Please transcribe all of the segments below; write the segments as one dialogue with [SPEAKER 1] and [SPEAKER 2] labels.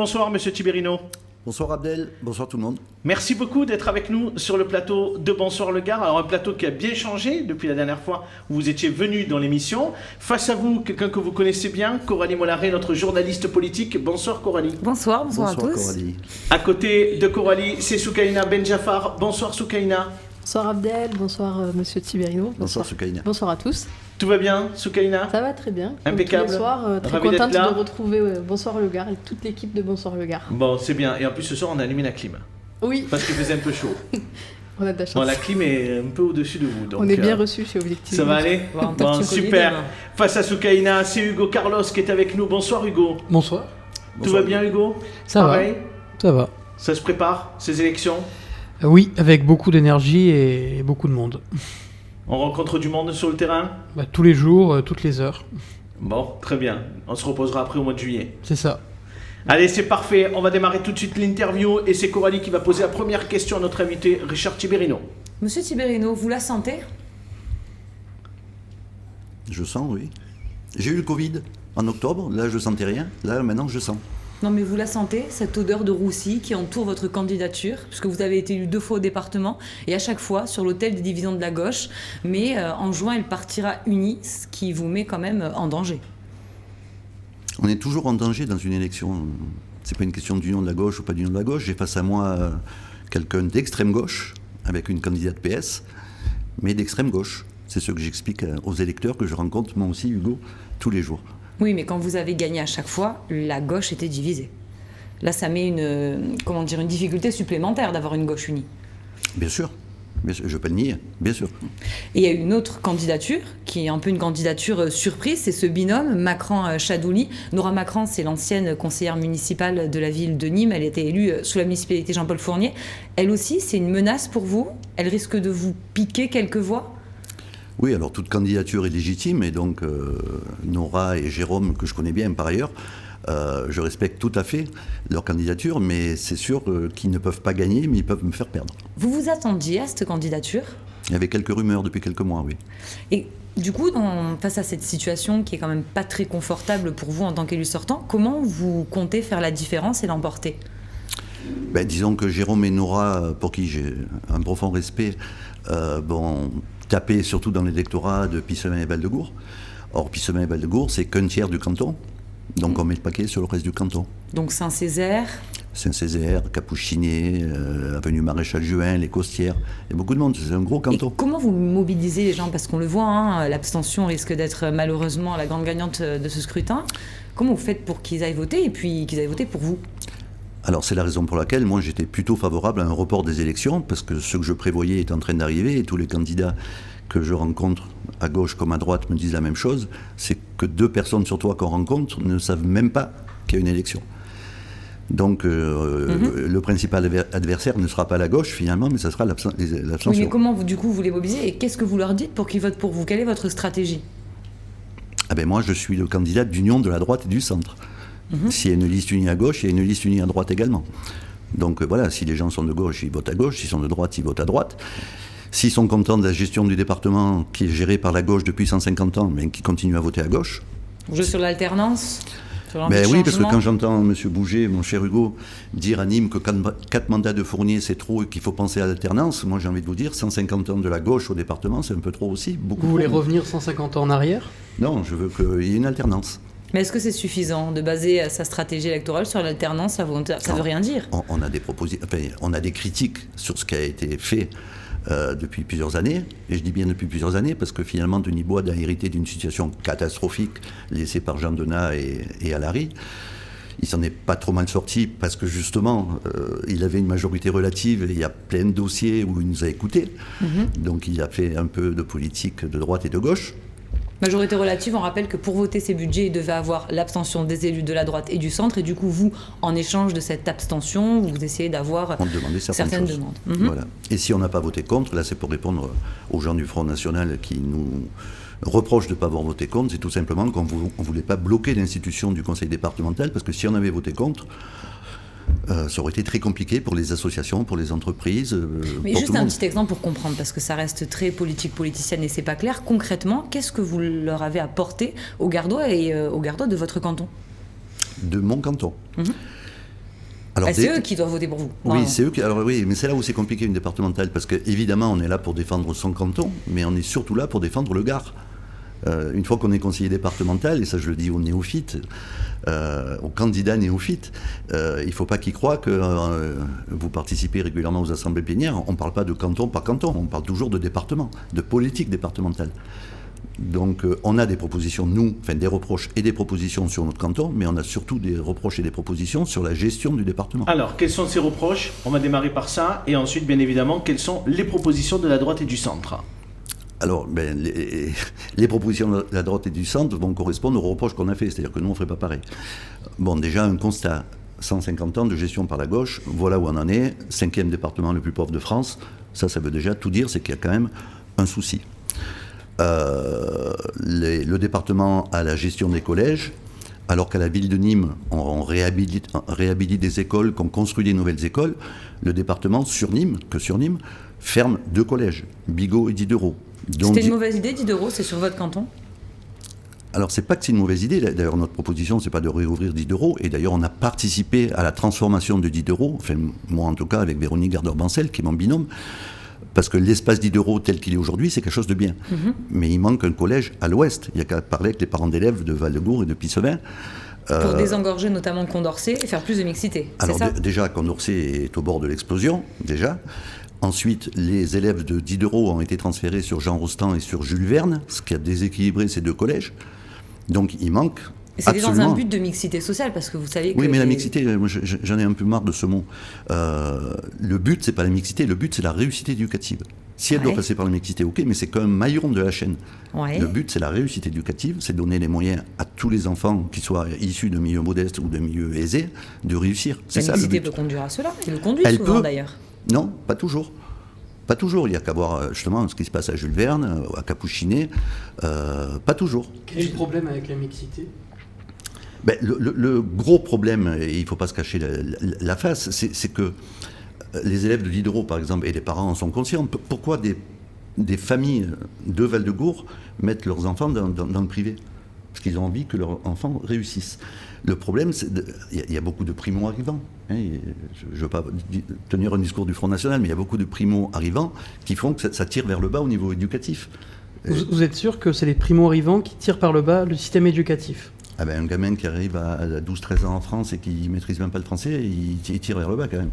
[SPEAKER 1] Bonsoir Monsieur Tiberino.
[SPEAKER 2] Bonsoir Abdel, bonsoir tout le monde.
[SPEAKER 1] Merci beaucoup d'être avec nous sur le plateau de Bonsoir le Gard. Alors un plateau qui a bien changé depuis la dernière fois où vous étiez venu dans l'émission. Face à vous, quelqu'un que vous connaissez bien, Coralie Mollaret, notre journaliste politique. Bonsoir Coralie.
[SPEAKER 3] Bonsoir à tous.
[SPEAKER 2] Coralie.
[SPEAKER 1] À côté de Coralie, c'est Soukaina Benjafar. Bonsoir Soukaina.
[SPEAKER 4] Bonsoir Abdel, bonsoir Monsieur Tiberino.
[SPEAKER 2] Bonsoir Soukaina.
[SPEAKER 4] Bonsoir à tous.
[SPEAKER 1] Tout va bien Soukaina?
[SPEAKER 4] Ça va très bien.
[SPEAKER 1] Impeccable.
[SPEAKER 4] Tous les soirs, très
[SPEAKER 1] Ravi
[SPEAKER 4] contente
[SPEAKER 1] d'être là.
[SPEAKER 4] de retrouver Bonsoir le Gard et toute l'équipe de Bonsoir le Gard.
[SPEAKER 1] Bon, c'est bien. Et en plus ce soir on a allumé la clim.
[SPEAKER 4] Oui,
[SPEAKER 1] Parce qu'il faisait un peu chaud.
[SPEAKER 4] on a de la chance.
[SPEAKER 1] Bon, la clim est un peu au-dessus de vous. Donc,
[SPEAKER 4] on est bien reçus chez Objectif.
[SPEAKER 1] ça va aller?
[SPEAKER 3] Bon, en
[SPEAKER 1] Bon,
[SPEAKER 3] tortue
[SPEAKER 1] super.
[SPEAKER 3] Covid,
[SPEAKER 1] Face à Soukaina, c'est Hugo Carlos qui est avec nous. Bonsoir Hugo.
[SPEAKER 5] Bonsoir.
[SPEAKER 1] Tout va bien Hugo?
[SPEAKER 5] Ça
[SPEAKER 1] Pareil?
[SPEAKER 5] Ça va.
[SPEAKER 1] Ça se prépare, ces élections?
[SPEAKER 5] Oui, avec beaucoup d'énergie et beaucoup de monde.
[SPEAKER 1] On rencontre du monde sur le terrain?
[SPEAKER 5] Tous les jours, toutes les heures.
[SPEAKER 1] Bon, très bien. On se reposera après au mois de juillet.
[SPEAKER 5] C'est ça.
[SPEAKER 1] Allez, c'est parfait. On va démarrer tout de suite l'interview et c'est Coralie qui va poser la première question à notre invité, Richard Tiberino.
[SPEAKER 3] Monsieur Tiberino, vous la sentez?
[SPEAKER 2] Je sens, oui. J'ai eu le Covid en octobre, là je sentais rien, là maintenant je sens.
[SPEAKER 3] Non mais vous la sentez, cette odeur de roussi qui entoure votre candidature, puisque vous avez été élu 2 fois au département, et à chaque fois sur l'autel des divisions de la gauche, mais en juin elle partira unie, ce qui vous met quand même en danger.
[SPEAKER 2] On est toujours en danger dans une élection. C'est pas une question d'union de la gauche ou pas d'union de la gauche. J'ai face à moi quelqu'un d'extrême gauche, avec une candidate PS, mais d'extrême gauche. C'est ce que j'explique aux électeurs que je rencontre, moi aussi Hugo, tous les jours.
[SPEAKER 3] Oui, mais quand vous avez gagné à chaque fois, la gauche était divisée. Là, ça met une difficulté supplémentaire d'avoir une gauche unie.
[SPEAKER 2] Bien sûr, je ne vais pas le nier, bien sûr.
[SPEAKER 3] Et il y a une autre candidature, qui est un peu une candidature surprise, c'est ce binôme Macron-Chadouli. Nora Macron, c'est l'ancienne conseillère municipale de la ville de Nîmes. Elle était élue sous la municipalité Jean-Paul Fournier. Elle aussi, c'est une menace pour vous? Elle risque de vous piquer quelques voix?
[SPEAKER 2] Oui, alors toute candidature est légitime, et donc Nora et Jérôme, que je connais bien par ailleurs, je respecte tout à fait leur candidature, mais c'est sûr qu'ils ne peuvent pas gagner, mais ils peuvent me faire perdre.
[SPEAKER 3] Vous vous attendiez à cette candidature?
[SPEAKER 2] Il y avait quelques rumeurs depuis quelques mois, oui.
[SPEAKER 3] Et du coup, face à cette situation qui est quand même pas très confortable pour vous en tant qu'élu sortant, comment vous comptez faire la différence et l'emporter?
[SPEAKER 2] Disons que Jérôme et Nora, pour qui j'ai un profond respect, taper surtout dans l'électorat de Pissemin et Val-de-Gour. Or, Pissemin et Val-de-Gour, c'est qu'un tiers du canton. Donc on met le paquet sur le reste du canton.
[SPEAKER 3] Donc Saint-Césaire?
[SPEAKER 2] Saint-Césaire, Capouchiné, avenue Maréchal Juin, les Costières. Il y a beaucoup de monde, c'est un gros canton.
[SPEAKER 3] Et comment vous mobilisez les gens? Parce qu'on le voit, l'abstention risque d'être malheureusement la grande gagnante de ce scrutin. Comment vous faites pour qu'ils aillent voter et puis qu'ils aillent voter pour vous?
[SPEAKER 2] Alors c'est la raison pour laquelle moi j'étais plutôt favorable à un report des élections, parce que ce que je prévoyais est en train d'arriver, et tous les candidats que je rencontre à gauche comme à droite me disent la même chose, c'est que 2 personnes sur 3 qu'on rencontre ne savent même pas qu'il y a une élection. Donc le principal adversaire ne sera pas la gauche finalement, mais ça sera l'abstention.
[SPEAKER 3] Oui, mais comment du coup vous les mobilisez et qu'est-ce que vous leur dites pour qu'ils votent pour vous? Quelle est votre stratégie?
[SPEAKER 2] Moi je suis le candidat d'union de la droite et du centre. S'il y a une liste unie à gauche, il y a une liste unie à droite également. Donc voilà, si les gens sont de gauche, ils votent à gauche, s'ils sont de droite, ils votent à droite. S'ils sont contents de la gestion du département qui est gérée par la gauche depuis 150 ans, mais qui continue à voter à gauche.
[SPEAKER 3] Vous jouez sur l'alternance?
[SPEAKER 2] Oui, parce que quand j'entends M. Bouget, mon cher Hugo, dire à Nîmes que 4 mandats de Fournier c'est trop et qu'il faut penser à l'alternance, moi j'ai envie de vous dire, 150 ans de la gauche au département, c'est un peu trop aussi. Beaucoup.
[SPEAKER 5] Vous voulez revenir 150 ans en arrière?
[SPEAKER 2] Non, je veux qu'il y ait une alternance.
[SPEAKER 3] Mais est-ce que c'est suffisant de baser sa stratégie électorale sur l'alternance? Ça veut rien dire.
[SPEAKER 2] On a des propositions, on a des critiques sur ce qui a été fait depuis plusieurs années, et je dis bien depuis plusieurs années parce que finalement Denis Bois a hérité d'une situation catastrophique laissée par Jean Denat et Alary. Il s'en est pas trop mal sorti parce que justement il avait une majorité relative et il y a plein de dossiers où il nous a écoutés. Donc il a fait un peu de politique de droite et de gauche.
[SPEAKER 3] Majorité relative, on rappelle que pour voter ces budgets, il devait avoir l'abstention des élus de la droite et du centre. Et du coup, vous, en échange de cette abstention, vous essayez d'avoir certaines demandes.
[SPEAKER 2] Voilà. Et si on n'a pas voté contre, là c'est pour répondre aux gens du Front National qui nous reprochent de ne pas avoir voté contre, c'est tout simplement qu'on ne voulait pas bloquer l'institution du conseil départemental, parce que si on avait voté contre, ça aurait été très compliqué pour les associations, pour les entreprises.
[SPEAKER 3] Mais juste un petit exemple pour comprendre, parce que ça reste très politicienne et c'est pas clair. Concrètement, qu'est-ce que vous leur avez apporté aux Gardois et aux Gardois de votre canton?
[SPEAKER 2] De mon canton. Alors,
[SPEAKER 3] c'est eux qui doivent voter pour vous.
[SPEAKER 2] Oui, c'est eux qui. Alors oui, mais c'est là où c'est compliqué une départementale, parce qu'évidemment, on est là pour défendre son canton, mais on est surtout là pour défendre le Gard. Une fois qu'on est conseiller départemental, et ça je le dis aux néophytes, aux candidats néophytes, il ne faut pas qu'ils croient que vous participez régulièrement aux assemblées plénières. On ne parle pas de canton par canton, on parle toujours de département, de politique départementale. Donc on a des propositions, des reproches et des propositions sur notre canton, mais on a surtout des reproches et des propositions sur la gestion du département.
[SPEAKER 1] Alors, quels sont ces reproches? On va démarrer par ça, et ensuite, bien évidemment, quelles sont les propositions de la droite et du centre?
[SPEAKER 2] Alors, les propositions de la droite et du centre vont correspondre aux reproches qu'on a fait, c'est-à-dire que nous, on ne ferait pas pareil. Bon, déjà, un constat, 150 ans de gestion par la gauche, voilà où on en est, 5e département le plus pauvre de France, ça veut déjà tout dire, c'est qu'il y a quand même un souci. Le département a la gestion des collèges, alors qu'à la ville de Nîmes, on réhabilite des écoles, qu'on construit des nouvelles écoles. Le département, sur Nîmes, ferme 2 collèges, Bigot et Diderot.
[SPEAKER 3] C'était une mauvaise idée, Diderot, c'est sur votre canton?
[SPEAKER 2] Alors, c'est pas que c'est une mauvaise idée. D'ailleurs, notre proposition, c'est pas de réouvrir Diderot. Et d'ailleurs, on a participé à la transformation de Diderot, enfin, moi en tout cas, avec Véronique Gardeur-Bancel, qui est mon binôme. Parce que l'espace Diderot tel qu'il est aujourd'hui, c'est quelque chose de bien. Mais il manque un collège à l'ouest. Il n'y a qu'à parler avec les parents d'élèves de Val-de-Gour et de Pissevin.
[SPEAKER 3] Pour désengorger notamment Condorcet et faire plus de mixité, c'est ça?
[SPEAKER 2] Déjà, Condorcet est au bord de l'explosion, déjà. Ensuite, les élèves de Diderot ont été transférés sur Jean Rostand et sur Jules Verne, ce qui a déséquilibré ces 2 collèges. Donc il manque.
[SPEAKER 3] Et c'était dans un but de mixité sociale, parce que vous savez que...
[SPEAKER 2] Oui, mais la mixité, moi, j'en ai un peu marre de ce mot. Le but, c'est pas la mixité, le but, c'est la réussite éducative. Si elle doit passer par la mixité, ok, mais c'est quand même maillon de la chaîne. Ouais. Le but, c'est la réussite éducative, c'est donner les moyens à tous les enfants, qu'ils soient issus de milieux modestes ou de milieux aisés, de réussir. C'est ça, le but. La mixité
[SPEAKER 3] peut conduire à cela, et le conduit souvent d'ailleurs.
[SPEAKER 2] Non, pas toujours. Pas toujours, il y a qu'à voir justement ce qui se passe à Jules Verne, à Capuchinet, pas toujours.
[SPEAKER 5] Quel est le problème avec la mixité?
[SPEAKER 2] Le gros problème, et il ne faut pas se cacher la face, c'est que les élèves de Diderot, par exemple, et les parents en sont conscients. Pourquoi des familles de Val-de-Gour mettent leurs enfants dans le privé? Parce qu'ils ont envie que leurs enfants réussissent. Le problème, c'est qu'il y a beaucoup de primo-arrivants. Je ne veux pas tenir un discours du Front National, mais il y a beaucoup de primo-arrivants qui font que ça tire vers le bas au niveau éducatif.
[SPEAKER 5] Vous êtes sûr que c'est les primo-arrivants qui tirent par le bas le système éducatif?
[SPEAKER 2] Un gamin qui arrive à 12-13 ans en France et qui ne maîtrise même pas le français, il tire vers le bas quand même.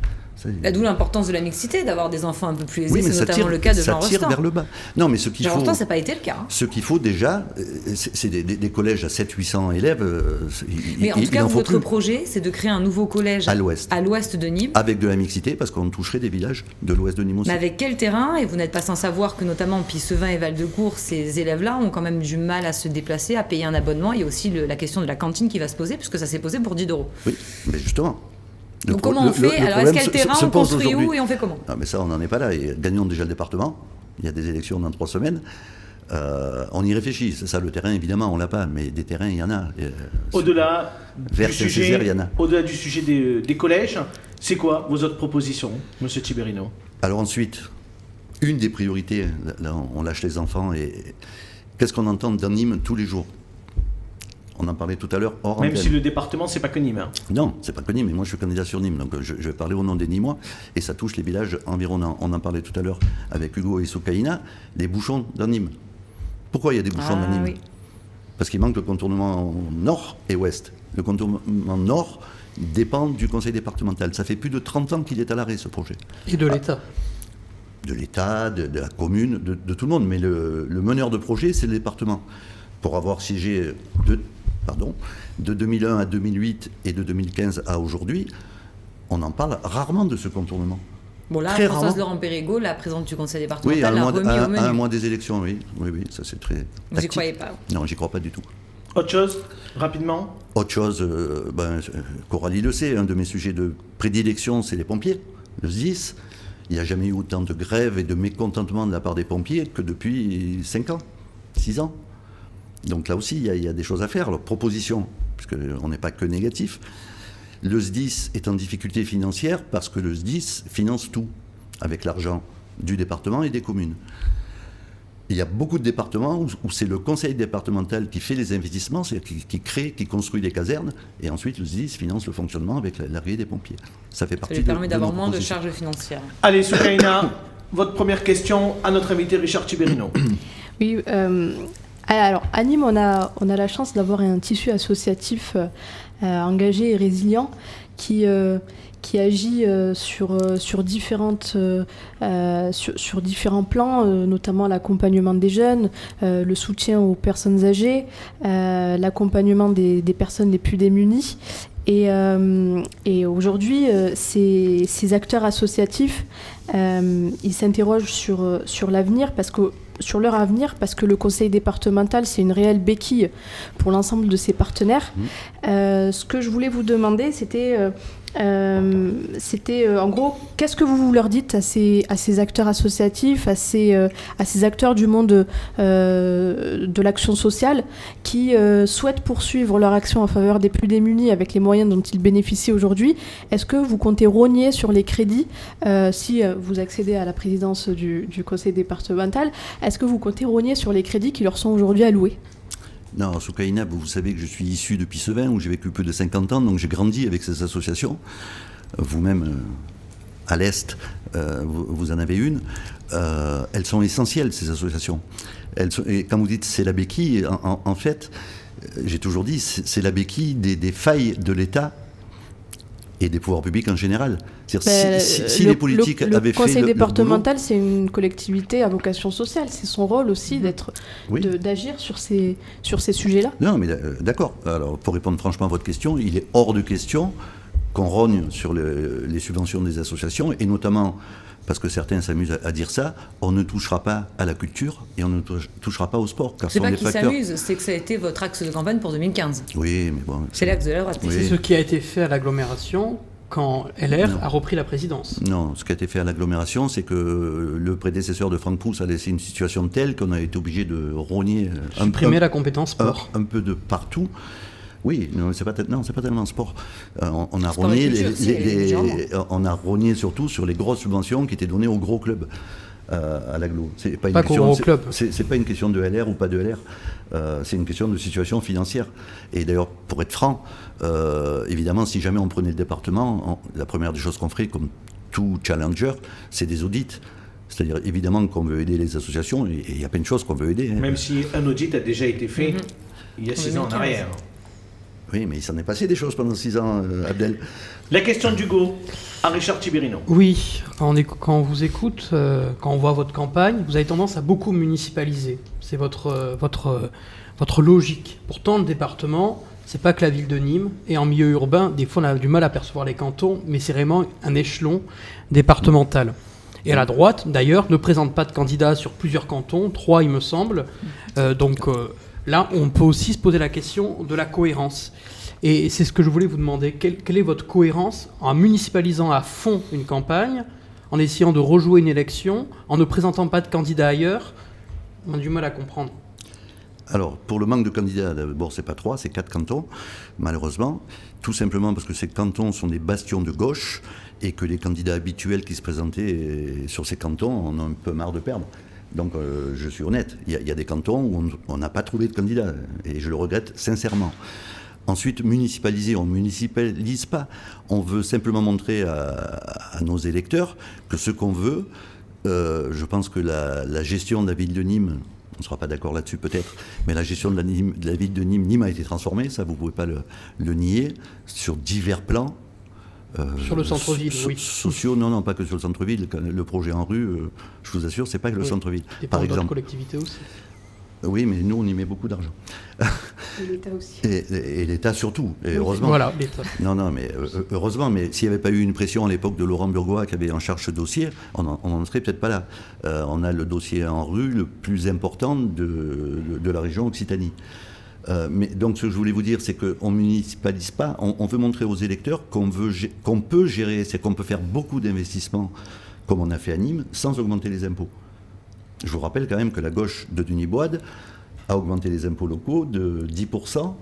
[SPEAKER 3] D'où l'importance de la mixité, d'avoir des enfants un peu plus aisés, c'est notamment le cas de Jean Rostand.
[SPEAKER 2] Ça tire vers le bas. Non, mais ce qu'il faut...
[SPEAKER 3] Jean Rostand, ça n'a pas été le cas.
[SPEAKER 2] Ce qu'il faut déjà, c'est des collèges à 700-800 élèves.
[SPEAKER 3] Mais en tout cas, votre projet, c'est de créer un nouveau collège
[SPEAKER 2] à l'ouest
[SPEAKER 3] de Nîmes.
[SPEAKER 2] Avec de la mixité, parce qu'on toucherait des villages de l'ouest de Nîmes aussi.
[SPEAKER 3] Mais avec quel terrain? Et vous n'êtes pas sans savoir que notamment Pissevin et Val-de-Gour, ces élèves-là ont quand même du mal à se déplacer, à payer un abonnement. Il y a aussi la question de la cantine qui va se poser, puisque ça s'est posé pour Diderot.
[SPEAKER 2] Oui, mais justement...
[SPEAKER 3] Donc comment on fait? Alors est-ce qu'il y a le terrain, on construit où et on fait comment?
[SPEAKER 2] Non, mais ça, on n'en est pas là. Et gagnons déjà le département. Il y a des élections dans 3 semaines. On y réfléchit. C'est ça, le terrain, évidemment, on ne l'a pas. Mais des terrains, il y en a.
[SPEAKER 1] Au-delà
[SPEAKER 2] vers Saint-Césaire, il y en a.
[SPEAKER 1] Au-delà du sujet des collèges, c'est quoi vos autres propositions, M. Tiberino?
[SPEAKER 2] Alors ensuite, une des priorités, là, on lâche les enfants. Et qu'est-ce qu'on entend dans Nîmes tous les jours? On en parlait tout à l'heure hors antenne.
[SPEAKER 1] Même si le département, c'est pas que Nîmes. Hein.
[SPEAKER 2] Non, c'est pas que Nîmes, mais moi je suis candidat sur Nîmes, donc je vais parler au nom des Nîmois, et ça touche les villages environnants. On en parlait tout à l'heure avec Hugo et Soukaina, les bouchons dans Nîmes. Pourquoi il y a des bouchons dans Nîmes? Oui. Parce qu'il manque le contournement nord et ouest. Le contournement nord dépend du conseil départemental. Ça fait plus de 30 ans qu'il est à l'arrêt, ce projet.
[SPEAKER 5] Et de l'État.
[SPEAKER 2] De l'État, de la commune, de tout le monde. Mais le meneur de projet, c'est le département. Pour avoir siégé de 2001 à 2008 et de 2015 à aujourd'hui, on en parle rarement de ce contournement.
[SPEAKER 3] Bon là, Françoise Laurent-Périgot, la présidente du conseil départemental, l'a remis au menu.
[SPEAKER 2] À un mois des élections, oui, ça c'est très tactique.
[SPEAKER 3] Vous n'y croyez pas?
[SPEAKER 2] Non, j'y crois pas du tout.
[SPEAKER 1] Autre chose, rapidement?
[SPEAKER 2] Autre chose, Coralie le sait, un de mes sujets de prédilection, c'est les pompiers, le SDIS. Il n'y a jamais eu autant de grèves et de mécontentement de la part des pompiers que depuis 5 ans, 6 ans. Donc là aussi, il y a des choses à faire. Alors, proposition, puisqu'on n'est pas que négatif. Le SDIS est en difficulté financière parce que le SDIS finance tout, avec l'argent du département et des communes. Il y a beaucoup de départements où c'est le conseil départemental qui fait les investissements, c'est-à-dire qui crée, qui construit des casernes, et ensuite le SDIS finance le fonctionnement avec l'arrivée des pompiers. Ça fait partie
[SPEAKER 3] Ça lui permet
[SPEAKER 2] de
[SPEAKER 3] d'avoir
[SPEAKER 2] notre
[SPEAKER 3] moins de
[SPEAKER 2] processus.
[SPEAKER 3] charges financières.
[SPEAKER 1] Allez, Soukaina, votre première question à notre invité Richard Tiberino.
[SPEAKER 4] Oui, alors à Nîmes, on a la chance d'avoir un tissu associatif engagé et résilient qui agit sur différents plans, notamment l'accompagnement des jeunes, le soutien aux personnes âgées, l'accompagnement des personnes les plus démunies. Et aujourd'hui, ces acteurs associatifs, ils s'interrogent sur l'avenir sur leur avenir, parce que le conseil départemental, c'est une réelle béquille pour l'ensemble de ses partenaires. Ce que je voulais vous demander, c'était en gros, qu'est-ce que vous leur dites à ces acteurs associatifs, à ces acteurs du monde de l'action sociale qui souhaitent poursuivre leur action en faveur des plus démunis avec les moyens dont ils bénéficient aujourd'hui? Est-ce que vous comptez rogner sur les crédits si vous accédez à la présidence du conseil départemental? Est-ce que vous comptez rogner sur les crédits qui leur sont aujourd'hui alloués?
[SPEAKER 2] Non, Soukaina, vous savez que je suis issu depuis Sevin, où j'ai vécu plus de 50 ans, donc j'ai grandi avec ces associations. Vous-même, à l'Est, vous en avez une. Elles sont essentielles, ces associations. Et quand vous dites c'est la béquille, en fait, j'ai toujours dit, c'est la béquille des failles de l'État et des pouvoirs publics en général. C'est-à-dire, si les politiques avaient fait
[SPEAKER 4] le conseil départemental,
[SPEAKER 2] boulot,
[SPEAKER 4] c'est une collectivité à vocation sociale. C'est son rôle aussi d'agir sur ces sujets-là.
[SPEAKER 2] Non, mais d'accord. Alors, pour répondre franchement à votre question, il est hors de question qu'on rogne sur les subventions des associations, et notamment, parce que certains s'amusent à dire ça, on ne touchera pas à la culture et on ne touchera pas au sport. Car
[SPEAKER 3] C'est
[SPEAKER 2] ce
[SPEAKER 3] pas
[SPEAKER 2] sont des
[SPEAKER 3] qu'ils
[SPEAKER 2] facteurs.
[SPEAKER 3] s'amusent, c'est que ça a été votre axe de campagne pour 2015.
[SPEAKER 2] Oui, mais bon.
[SPEAKER 3] C'est l'axe de la droite.
[SPEAKER 2] Oui.
[SPEAKER 5] C'est ce qui a été fait à l'agglomération quand LR
[SPEAKER 2] Non.
[SPEAKER 5] a repris la présidence.
[SPEAKER 2] Non, ce qui a été fait à l'agglomération, c'est que le prédécesseur de Franck Pousse a laissé une situation telle qu'on a été obligé de rogner
[SPEAKER 5] Supprimer la compétence sport.
[SPEAKER 2] un peu de partout. Oui, non, c'est pas tellement sport. On a
[SPEAKER 3] Sport et
[SPEAKER 2] rogné
[SPEAKER 3] culture aussi, légèrement.
[SPEAKER 2] on a rogné surtout sur les grosses subventions qui étaient données aux gros clubs à l'agglo. C'est pas une
[SPEAKER 5] Pas qu'aux
[SPEAKER 2] question.
[SPEAKER 5] gros clubs.
[SPEAKER 2] C'est pas une question de LR ou pas de LR. C'est une question de situation financière. Et d'ailleurs, pour être franc, évidemment, si jamais on prenait le département, la première des choses qu'on ferait, comme tout challenger, c'est des audits. C'est-à-dire, évidemment, qu'on veut aider les associations, et il y a plein de choses qu'on veut aider. Hein.
[SPEAKER 1] Même si un audit a déjà été fait il y a 6 ans en
[SPEAKER 3] 2015.
[SPEAKER 1] arrière.
[SPEAKER 2] Oui, mais il s'en est passé des choses pendant 6 ans, Abdel.
[SPEAKER 1] La question d'Hugo à Richard Tiberino.
[SPEAKER 5] Oui, quand on vous écoute, quand on voit votre campagne, vous avez tendance à beaucoup municipaliser. C'est votre logique. Pourtant, le département, c'est pas que la ville de Nîmes. Et en milieu urbain, des fois, on a du mal à percevoir les cantons, mais c'est vraiment un échelon départemental. Et à la droite, d'ailleurs, ne présente pas de candidat sur plusieurs cantons, 3 il me semble. Là, on peut aussi se poser la question de la cohérence. Et c'est ce que je voulais vous demander. Quelle est votre cohérence en municipalisant à fond une campagne, en essayant de rejouer une élection, en ne présentant pas de candidat ailleurs? On a du mal à comprendre.
[SPEAKER 2] Alors, pour le manque de candidats, d'abord, c'est pas 3, c'est 4 cantons, malheureusement. Tout simplement parce que ces cantons sont des bastions de gauche et que les candidats habituels qui se présentaient sur ces cantons, on a un peu marre de perdre. Donc, je suis honnête, il y a des cantons où on n'a pas trouvé de candidats, et je le regrette sincèrement. Ensuite, municipaliser, on ne municipalise pas. On veut simplement montrer à nos électeurs que ce qu'on veut, je pense que la gestion de la ville de Nîmes, on ne sera pas d'accord là-dessus peut-être, mais la gestion de la ville de Nîmes, Nîmes a été transformée, ça vous ne pouvez pas le nier, sur divers plans.
[SPEAKER 5] Sur le centre-ville, oui.
[SPEAKER 2] Sociaux, non, pas que sur le centre-ville. Le projet en rue, je vous assure, c'est pas que le centre-ville.
[SPEAKER 5] Par exemple, collectivités aussi.
[SPEAKER 2] Oui, mais nous, on y met beaucoup d'argent.
[SPEAKER 4] Et l'État aussi.
[SPEAKER 2] Et l'État surtout, et heureusement.
[SPEAKER 5] Voilà, l'État.
[SPEAKER 2] Non, mais heureusement, mais s'il n'y avait pas eu une pression à l'époque de Laurent Burgois qui avait en charge ce dossier, on n'en serait peut-être pas là. On a le dossier en rue le plus important de la région Occitanie. Mais donc, ce que je voulais vous dire, c'est qu'on ne municipalise pas. On veut montrer aux électeurs qu'on peut gérer, c'est qu'on peut faire beaucoup d'investissements, comme on a fait à Nîmes, sans augmenter les impôts. Je vous rappelle quand même que la gauche de Denis Boide a augmenté les impôts locaux de 10%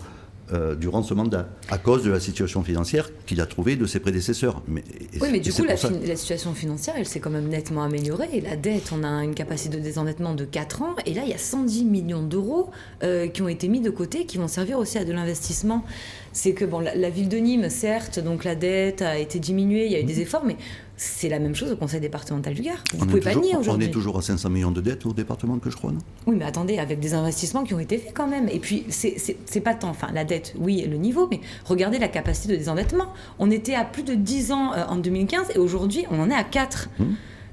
[SPEAKER 2] durant ce mandat, à cause de la situation financière qu'il a trouvée de ses prédécesseurs.
[SPEAKER 3] Oui, mais du coup, la situation financière, elle s'est quand même nettement améliorée. Et la dette, on a une capacité de désendettement de 4 ans. Et là, il y a 110 millions d'euros qui ont été mis de côté, qui vont servir aussi à de l'investissement. C'est que bon, la ville de Nîmes, certes, donc la dette a été diminuée, il y a eu des efforts, mais c'est la même chose au conseil départemental du Gard. Vous ne pouvez pas le nier aujourd'hui.
[SPEAKER 2] On est toujours à 500 millions de dettes au département que je crois, non ?
[SPEAKER 3] Oui, mais attendez, avec des investissements qui ont été faits quand même. Et puis, c'est pas tant, enfin, la dette, oui, le niveau, mais regardez la capacité de désendettement. On était à plus de 10 ans en 2015 et aujourd'hui, on en est à 4.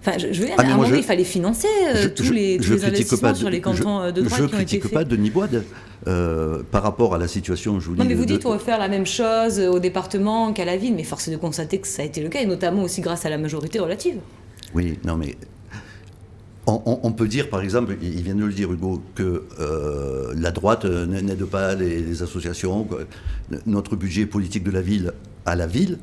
[SPEAKER 3] Enfin, je veux dire, à un moment, il fallait financer tous les investissements sur les cantons de droite qui ont été faits.
[SPEAKER 2] Je ne critique pas Denis Boide par rapport à la situation, je vous dis...
[SPEAKER 3] Non, mais vous dites on va faire la même chose au département qu'à la ville, mais force est de constater que ça a été le cas, et notamment aussi grâce à la majorité relative.
[SPEAKER 2] Oui, non, mais... On peut dire, par exemple, il vient de le dire, Hugo, que la droite n'aide pas les associations. Notre budget politique de la ville à la ville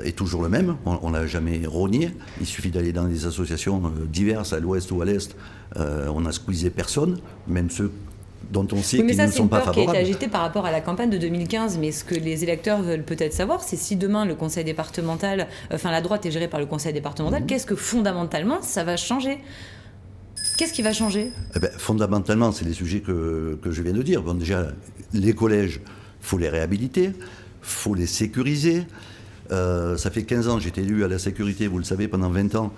[SPEAKER 2] est toujours le même. On ne l'a jamais rogné. Il suffit d'aller dans des associations diverses, à l'ouest ou à l'est. On n'a squeezé personne, même ceux dont on sait qu'ils ne sont pas favorables.
[SPEAKER 3] Mais ça, c'est une peur qui a été agitée par rapport à la campagne de 2015. Mais ce que les électeurs veulent peut-être savoir, c'est si demain le conseil départemental, enfin la droite est gérée par le conseil départemental, qu'est-ce que fondamentalement ça va changer ? Qu'est-ce qui va changer ?
[SPEAKER 2] Fondamentalement, c'est les sujets que je viens de dire. Bon, déjà, les collèges, il faut les réhabiliter, il faut les sécuriser. Ça fait 15 ans que j'étais élu à la sécurité, vous le savez, pendant 20 ans.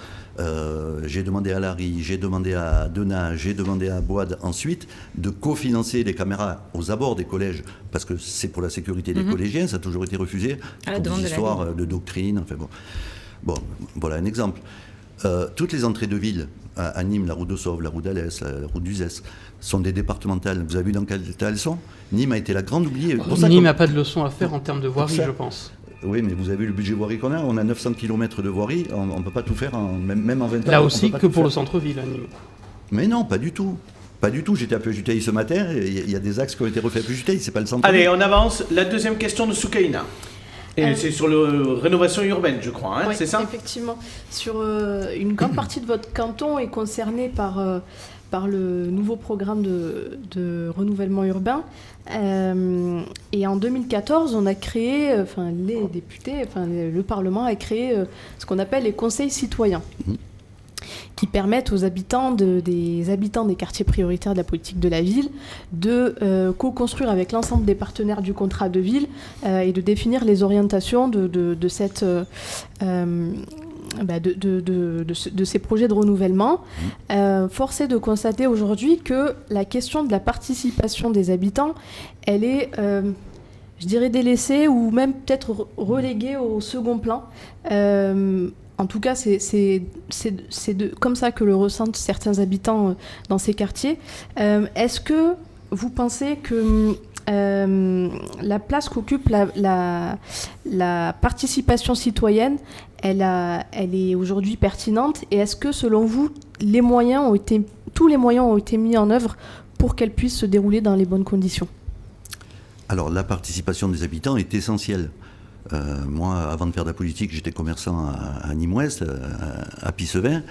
[SPEAKER 2] J'ai demandé à Larry, j'ai demandé à Denat, j'ai demandé à Boide ensuite de cofinancer les caméras aux abords des collèges, parce que c'est pour la sécurité des collégiens, ça a toujours été refusé, pour des histoires de doctrine. Enfin, bon, voilà un exemple. Toutes les entrées de ville, à Nîmes, la route de Sauve, la route d'Alès, la route d'Uzès, sont des départementales. Vous avez vu dans quel état elles sont ? Nîmes a été la grande oubliée.
[SPEAKER 5] Nîmes n'a pas de leçon à faire en termes de voirie, je pense.
[SPEAKER 2] Oui, mais vous avez vu le budget voirie qu'on a. On a 900 km de voirie. On ne peut pas tout faire, même en 20 ans.
[SPEAKER 5] Là aussi, que pour le centre-ville, à Nîmes.
[SPEAKER 2] Mais non, pas du tout. Pas du tout. J'étais à Pujuteil ce matin. Il y a des axes qui ont été refaits à Pujuteil. C'est pas le centre-ville.
[SPEAKER 1] Allez, on avance. La deuxième question de Soukaina. Et c'est sur la rénovation urbaine, je crois,
[SPEAKER 4] oui,
[SPEAKER 1] c'est ça ?
[SPEAKER 4] Effectivement. Sur une grande partie de votre canton est concernée par le nouveau programme de renouvellement urbain. Et en 2014, on a créé, les députés, le Parlement a créé ce qu'on appelle les conseils citoyens, qui permettent aux habitants des quartiers prioritaires de la politique de la ville de co-construire avec l'ensemble des partenaires du contrat de ville et de définir les orientations de ces projets de renouvellement. Force est de constater aujourd'hui que la question de la participation des habitants, elle est, je dirais, délaissée ou même peut-être reléguée au second plan. En tout cas, c'est comme ça que le ressentent certains habitants dans ces quartiers. Est-ce que vous pensez que la place qu'occupe la participation citoyenne, elle est aujourd'hui pertinente, et est-ce que, selon vous, tous les moyens ont été mis en œuvre pour qu'elle puisse se dérouler dans les bonnes conditions ?
[SPEAKER 2] Alors, la participation des habitants est essentielle. Moi, avant de faire de la politique, j'étais commerçant à Nîmes-Ouest, à Pissevin.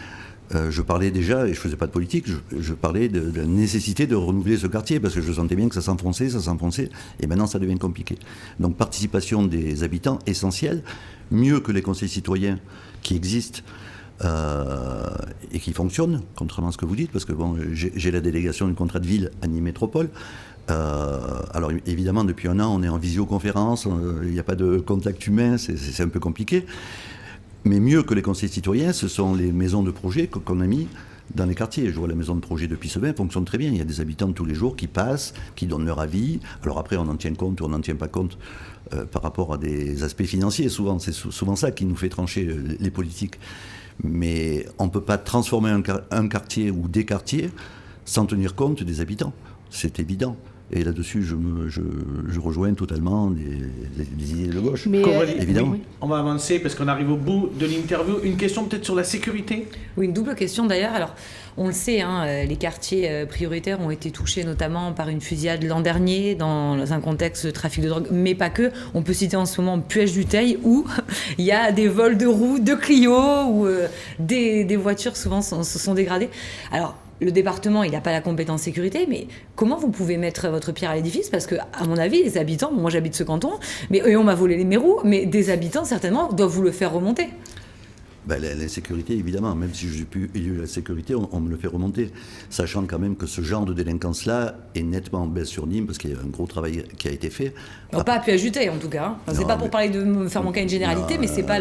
[SPEAKER 2] Je parlais déjà, et je ne faisais pas de politique, je parlais de la nécessité de renouveler ce quartier, parce que je sentais bien que ça s'enfonçait, et maintenant ça devient compliqué. Donc participation des habitants, essentielle, mieux que les conseils citoyens qui existent et qui fonctionnent, contrairement à ce que vous dites, parce que bon, j'ai la délégation du contrat de ville à Nîmes Métropole. Alors évidemment, depuis un an, on est en visioconférence, il n'y a pas de contact humain, c'est un peu compliqué. Mais mieux que les conseils citoyens, ce sont les maisons de projet qu'on a mis dans les quartiers. Je vois la maison de projet de Pissevin fonctionne très bien. Il y a des habitants tous les jours qui passent, qui donnent leur avis. Alors après, on en tient compte ou on n'en tient pas compte par rapport à des aspects financiers. Souvent, c'est souvent ça qui nous fait trancher les politiques. Mais on ne peut pas transformer un quartier ou des quartiers sans tenir compte des habitants. C'est évident. Et là-dessus, je rejoins totalement les idées de gauche.
[SPEAKER 4] Mais
[SPEAKER 2] évidemment.
[SPEAKER 4] Oui.
[SPEAKER 1] On va avancer parce qu'on arrive au bout de l'interview. Une question peut-être sur la sécurité ?
[SPEAKER 3] Oui, une double question d'ailleurs. Alors, on le sait, les quartiers prioritaires ont été touchés notamment par une fusillade l'an dernier dans un contexte de trafic de drogue, mais pas que. On peut citer en ce moment Puech-du-Teil où il y a des vols de roues, de Clio, où des voitures souvent se sont dégradées. Alors, le département, il n'a pas la compétence sécurité, mais comment vous pouvez mettre votre pierre à l'édifice? Parce que, à mon avis, les habitants, moi j'habite ce canton, et on m'a volé les mérous, mais des habitants, certainement, doivent vous le faire remonter.
[SPEAKER 2] Ben, la sécurité, évidemment, même si je n'ai plus élu la sécurité, on me le fait remonter. Sachant quand même que ce genre de délinquance-là est nettement en baisse sur Nîmes, parce qu'il y a un gros travail qui a été fait.
[SPEAKER 3] Pas à pu ajouter, en tout cas. Hein. C'est pas pour parler de me faire manquer une généralité, mais c'est pas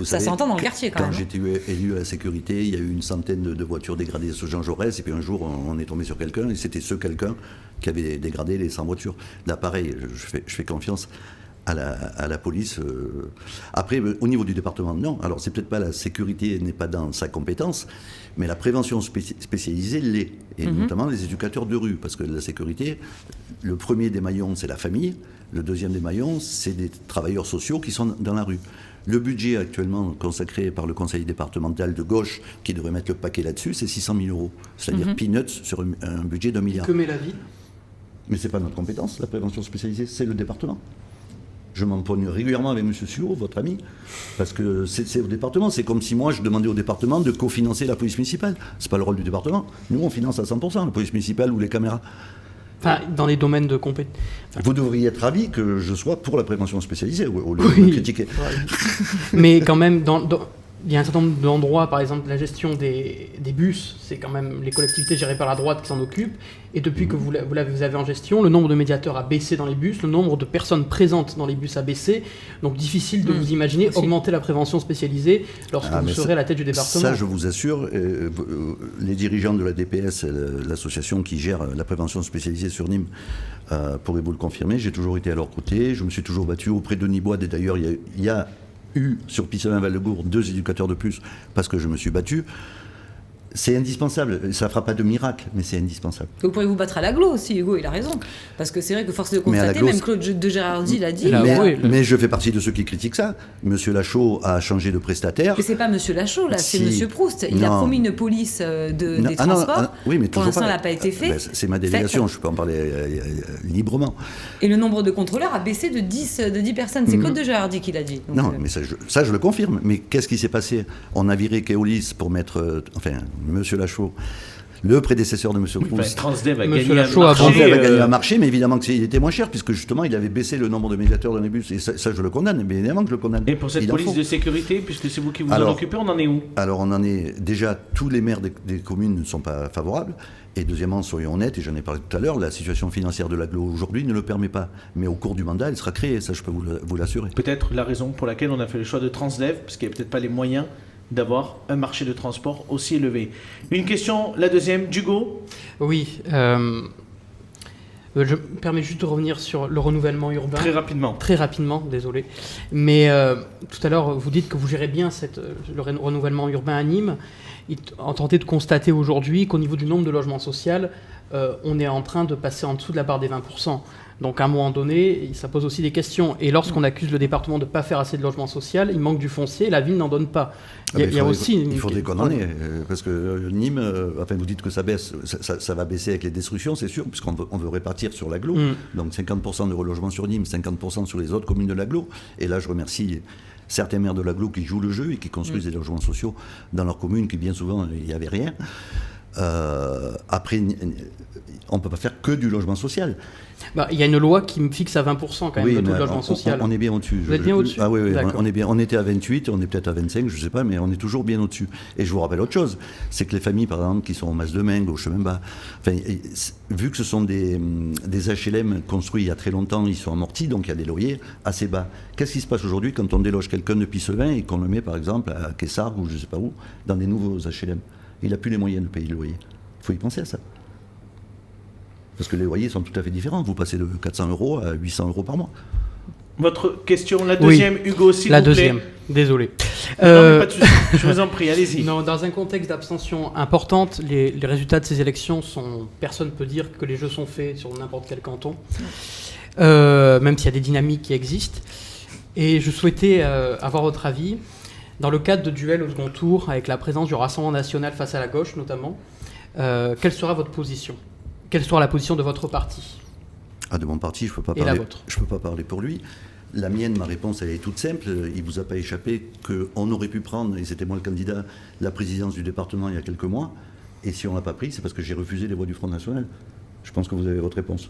[SPEAKER 3] ça s'entend dans le quartier, quand même.
[SPEAKER 2] Quand j'étais élu à la sécurité, il y a eu une centaine de voitures dégradées sur Jean Jaurès, et puis un jour, on est tombé sur quelqu'un, et c'était ce quelqu'un qui avait dégradé les 100 voitures. Là, pareil, je fais confiance à la police. Après, au niveau du département, non. Alors, c'est peut-être pas la sécurité n'est pas dans sa compétence, mais la prévention spécialisée l'est. Et notamment les éducateurs de rue. Parce que la sécurité, le premier des maillons, c'est la famille. Le deuxième des maillons, c'est des travailleurs sociaux qui sont dans la rue. Le budget actuellement consacré par le conseil départemental de gauche, qui devrait mettre le paquet là-dessus, c'est 600 000 €. C'est-à-dire peanuts sur un budget d'1 milliard.
[SPEAKER 5] Que met la ville?
[SPEAKER 2] Mais c'est pas notre compétence, la prévention spécialisée, c'est le département. Je m'en pogne régulièrement avec M. Suot, votre ami, parce que c'est au département. C'est comme si moi, je demandais au département de cofinancer la police municipale. C'est pas le rôle du département. Nous, on finance à 100% la police municipale ou les caméras.
[SPEAKER 5] Enfin, dans les domaines de compétences.
[SPEAKER 2] Vous devriez être ravi que je sois pour la prévention spécialisée, au lieu de me critiquer.
[SPEAKER 5] Ouais. Mais quand même, il y a un certain nombre d'endroits, par exemple la gestion des bus, c'est quand même les collectivités gérées par la droite qui s'en occupent. Et depuis que vous avez en gestion, le nombre de médiateurs a baissé dans les bus, le nombre de personnes présentes dans les bus a baissé. Donc difficile de vous imaginer augmenter la prévention spécialisée lorsque vous serez à la tête du département.
[SPEAKER 2] Ça, je vous assure, les dirigeants de la DPS, l'association qui gère la prévention spécialisée sur Nîmes, pourraient vous le confirmer. J'ai toujours été à leur côté, je me suis toujours battu auprès de Niboide. Et d'ailleurs, il y a eu sur Pisselin-Val-de-Gour 2 éducateurs de plus parce que je me suis battu. C'est indispensable. Ça ne fera pas de miracle, mais c'est indispensable.
[SPEAKER 3] Vous pourrez vous battre à l'agglo aussi, Hugo, il a raison. Parce que c'est vrai que force est de constater, même Claude de Gérardi l'a dit.
[SPEAKER 2] Mais je fais partie de ceux qui critiquent ça. Monsieur Lachaud a changé de prestataire.
[SPEAKER 3] Mais c'est pas Monsieur Lachaud, là, c'est Monsieur Proust. Il a promis une police des transports.
[SPEAKER 2] Oui, mais
[SPEAKER 3] pour l'instant, ça n'a pas été fait.
[SPEAKER 2] C'est ma délégation, je peux en parler librement.
[SPEAKER 3] Et le nombre de contrôleurs a baissé de 10 personnes. C'est Claude de Gérardi qui l'a dit. Donc,
[SPEAKER 2] non, mais ça, je le confirme. Mais qu'est-ce qui s'est passé? On a viré Keolis pour mettre... Monsieur Lachaud, le prédécesseur de Monsieur Proust.
[SPEAKER 1] Transdev a
[SPEAKER 5] Monsieur
[SPEAKER 1] gagné
[SPEAKER 5] Lachaud
[SPEAKER 1] un marché.
[SPEAKER 2] Transdev a gagné un marché, mais évidemment qu'il était moins cher, puisque justement, il avait baissé le nombre de médiateurs dans les bus. Et ça, je le condamne, mais évidemment que je le condamne.
[SPEAKER 1] Et pour cette police de sécurité, puisque c'est vous qui vous en occupez, on en est où?
[SPEAKER 2] Alors, on en est... Déjà, tous les maires des communes ne sont pas favorables. Et deuxièmement, soyons honnêtes, et j'en ai parlé tout à l'heure, la situation financière de l'agglo aujourd'hui ne le permet pas. Mais au cours du mandat, elle sera créée, ça je peux vous l'assurer.
[SPEAKER 1] Peut-être la raison pour laquelle on a fait le choix de Transdev, parce qu'il n'y a peut-être pas les moyens d'avoir un marché de transport aussi élevé. Une question, la deuxième, d'Hugo.
[SPEAKER 5] Oui, je me permets juste de revenir sur le renouvellement urbain.
[SPEAKER 1] Très rapidement.
[SPEAKER 5] Très rapidement, désolé. Mais tout à l'heure, vous dites que vous gérez bien le renouvellement urbain à Nîmes. Tentez de constater aujourd'hui qu'au niveau du nombre de logements sociaux, on est en train de passer en dessous de la barre des 20%. Donc à un moment donné, ça pose aussi des questions. Et lorsqu'on accuse le département de ne pas faire assez de logements sociaux, il manque du foncier, la ville n'en donne pas.
[SPEAKER 2] Il faudrait qu'on en ait, parce que Nîmes, vous dites que ça baisse, ça va baisser avec les destructions, c'est sûr, puisqu'on veut répartir sur l'agglo. Donc 50% de relogement sur Nîmes, 50% sur les autres communes de l'agglo. Et là, je remercie certains maires de l'agglo qui jouent le jeu et qui construisent des logements sociaux dans leur commune, qui bien souvent, il n'y avait rien. Après, on ne peut pas faire que du logement social.
[SPEAKER 5] Il y a une loi qui me fixe à 20% quand même le taux de logement social.
[SPEAKER 2] On est bien au-dessus.
[SPEAKER 5] Vous êtes bien au-dessus?
[SPEAKER 2] Ah oui, on était à 28, on est peut-être à 25, je ne sais pas, mais on est toujours bien au-dessus. Et je vous rappelle autre chose, c'est que les familles, par exemple, qui sont au Mas de Meng, au Chemin Bas, vu que ce sont des HLM construits il y a très longtemps, ils sont amortis, donc il y a des loyers assez bas. Qu'est-ce qui se passe aujourd'hui quand on déloge quelqu'un de Pissevin et qu'on le met, par exemple, à Kessargues ou je ne sais pas où, dans des nouveaux HLM? Il n'a plus les moyens de payer le loyer. Il faut y penser à ça. Parce que les loyers sont tout à fait différents. Vous passez de 400 € à 800 € par mois.
[SPEAKER 1] Votre question, la deuxième, oui. Hugo, s'il vous plaît.
[SPEAKER 5] La deuxième, désolé.
[SPEAKER 1] Non, mais pas de souci. Je vous en prie, allez-y.
[SPEAKER 5] Non, dans un contexte d'abstention importante, les résultats de ces élections sont... Personne ne peut dire que les jeux sont faits sur n'importe quel canton, même s'il y a des dynamiques qui existent. Et je souhaitais avoir votre avis. Dans le cadre de duel au second tour, avec la présence du Rassemblement national face à la gauche notamment, quelle sera votre position? Quelle sera la position de votre parti?
[SPEAKER 2] De mon parti, je ne peux pas parler. Je peux pas parler pour lui. La mienne, ma réponse, elle est toute simple. Il ne vous a pas échappé qu'on aurait pu prendre, et c'était moi le candidat, la présidence du département il y a quelques mois, Et si on ne l'a pas pris, c'est parce que j'ai refusé les voix du Front National. Je pense que vous avez votre réponse.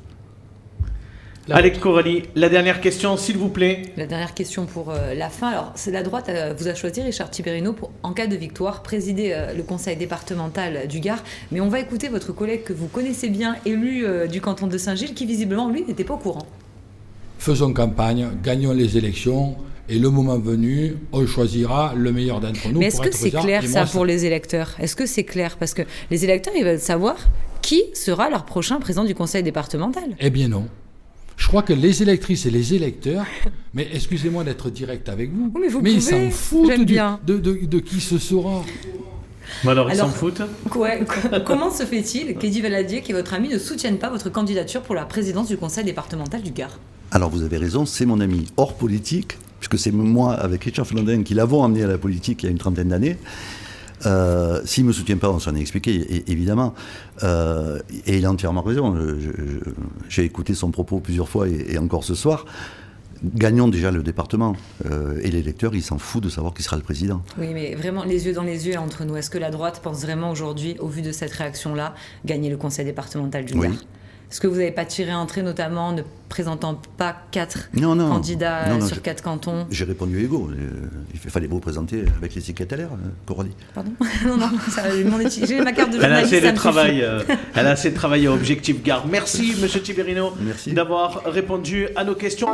[SPEAKER 1] Allez, Coralie, la dernière question, s'il vous plaît.
[SPEAKER 3] La dernière question pour la fin. Alors, c'est la droite vous a choisi, Richard Tibérino, pour, en cas de victoire, présider le conseil départemental du Gard. Mais on va écouter votre collègue que vous connaissez bien, élu du canton de Saint-Gilles, qui visiblement, lui, n'était pas au courant.
[SPEAKER 6] Faisons campagne, gagnons les élections, et le moment venu, on choisira le meilleur d'entre nous.
[SPEAKER 3] Mais est-ce que c'est clair, ça, pour les électeurs? Est-ce que c'est clair? Parce que les électeurs, ils veulent savoir qui sera leur prochain président du conseil départemental.
[SPEAKER 6] Eh bien non. Je crois que les électrices et les électeurs, mais excusez-moi d'être direct avec vous,
[SPEAKER 3] Oui, mais
[SPEAKER 6] ils s'en foutent
[SPEAKER 3] bien.
[SPEAKER 6] de qui ce sera.
[SPEAKER 1] Bon alors, ils s'en foutent.
[SPEAKER 3] Comment se fait-il qu'Eddy Valadier, qui est votre ami, ne soutienne pas votre candidature pour la présidence du conseil départemental du Gard?
[SPEAKER 2] Alors vous avez raison, c'est mon ami hors politique, puisque c'est moi, avec Richard Flandin, qui l'avons amené à la politique il y a une trentaine d'années. S'il ne me soutient pas, on s'en est expliqué, évidemment. Et il a entièrement raison. J'ai écouté son propos plusieurs fois et encore ce soir. Gagnons déjà le département. Et l'électeur, il s'en fout de savoir qui sera le président.
[SPEAKER 3] Oui, mais vraiment, les yeux dans les yeux entre nous. Est-ce que la droite pense vraiment aujourd'hui, au vu de cette réaction-là, gagner le conseil départemental du Gard? Est-ce que vous n'avez pas tiré un trait, notamment en ne présentant pas 4 candidats sur 4 cantons?
[SPEAKER 2] J'ai répondu égaux. Il fallait vous présenter avec les étiquettes à l'air, Coralie.
[SPEAKER 3] Pardon? Non, j'ai ma carte de journaliste.
[SPEAKER 1] Elle a assez de travail à Objectif Gard. Merci, monsieur Tibérino,
[SPEAKER 2] Merci
[SPEAKER 1] d'avoir répondu à nos questions.